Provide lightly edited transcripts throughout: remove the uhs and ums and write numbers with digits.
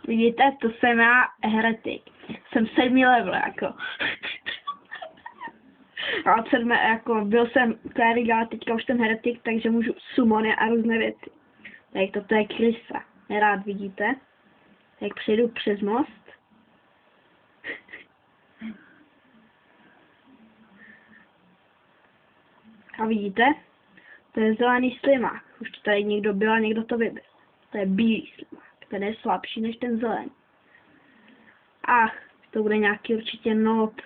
Vidíte, to jsem já, heretik. Jsem 7. level, jako. A byl jsem kleriga, teďka už jsem heretik, takže můžu sumony a různé věci. Tak toto je krysa. Nerád vidíte. Tak přejdu přes most. A vidíte? To je zelený slimák. Už to tady někdo byl a někdo to vybil. To je bílý slimák. Ten je slabší než ten zelený. A to bude nějaký určitě noob.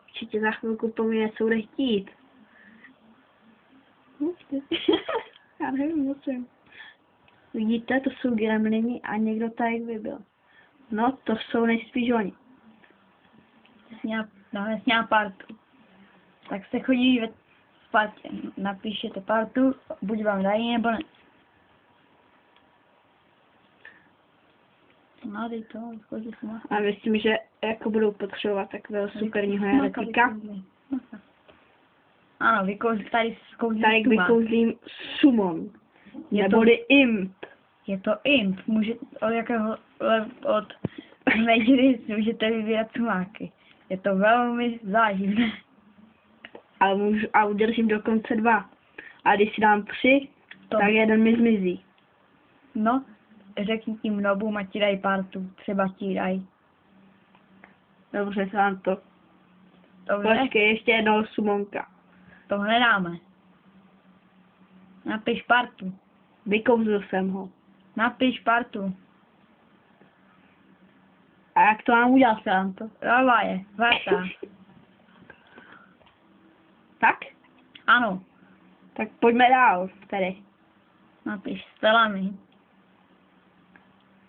Určitě za chvilku po mě něco bude chtít. Já nevím, musím. Vidíte, to jsou gremlini a někdo tady vybil. No, to jsou nejspíš oni. Dáme s ním partu. Tak se chodí ve partě. Napíšete partu, buď vám dají, nebo ne. No, dej to, chodí s ním. A myslím, že jako budou potřebovat takového superního heretika. Ano, tady vykouzlím summon. Neboli imp. Je to imp. Od jakého od Majory můžete vybírat sumáky. Je to velmi záživné. A udržím dokonce 2. A když si dám 3, tak jeden mi zmizí. No, řekni tím nobům a ti dají partu. Třeba ti dají. Dobře, sám to. Dobře? Počkej, ještě jednoho sumonka. To nedáme. Napiš partu. Vykouzlil jsem ho. Napiš partu. A jak to mám udělat, sám to? Dávaj, vrátá. Tak? Ano. Tak pojďme dál, tady. Napiš stelami.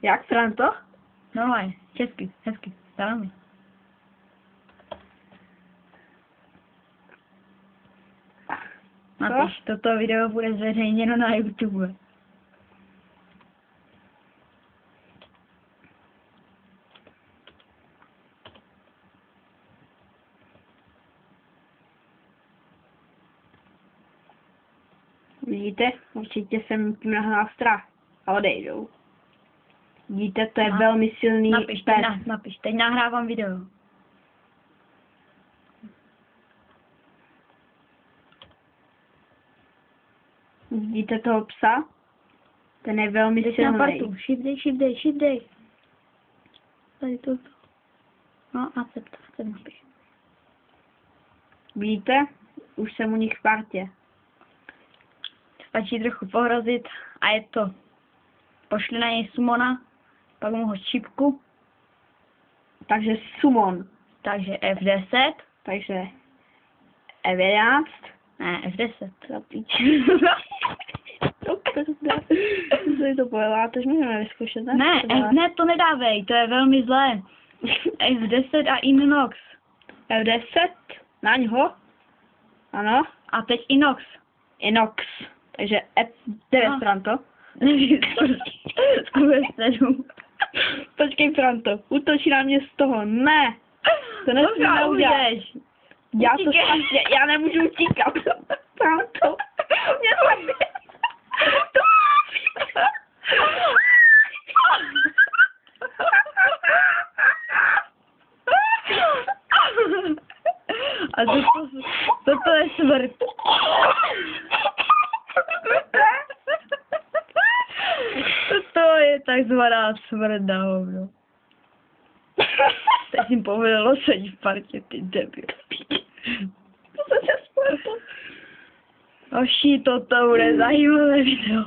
Jak, Franto? No, česky, hezky, stelami. Napiš, toto video bude zveřejněno na YouTube. Vidíte? Určitě jsem tím nahnal strach. A odejdou. Vidíte, to je velmi silný pes. Napiš, teď nahrávám video. Vidíte toho psa? Ten je velmi silný. Shift dej. Tady to. No, accept napiš. Vidíte? Už jsem u nich v partě. Stačí trochu pohrozit a je to. Pošli na něj sumona, pak mu ho šipku. Takže summon. Takže F10. Takže F11. Ne, F10. Co to pojela, to můžeme vyzkoušet, ne? Ne, F10 to nedávej, to je velmi zlé. F10 a Inox. F10, na něho. Ano. A teď Inox. Inox. Takže F9, Franto. Zkusil 7. Počkej, Franto, útočí na mě z toho. Ne. To nesmíme udělat. Já nemůžu utíkat. Franto. Mě zabije. A toto je smrt. To je takzvaná smrt na hovno. Teď jim povedalo sedět v partě, ty debil. To se spletl. Oši, toto bude zajímavé video.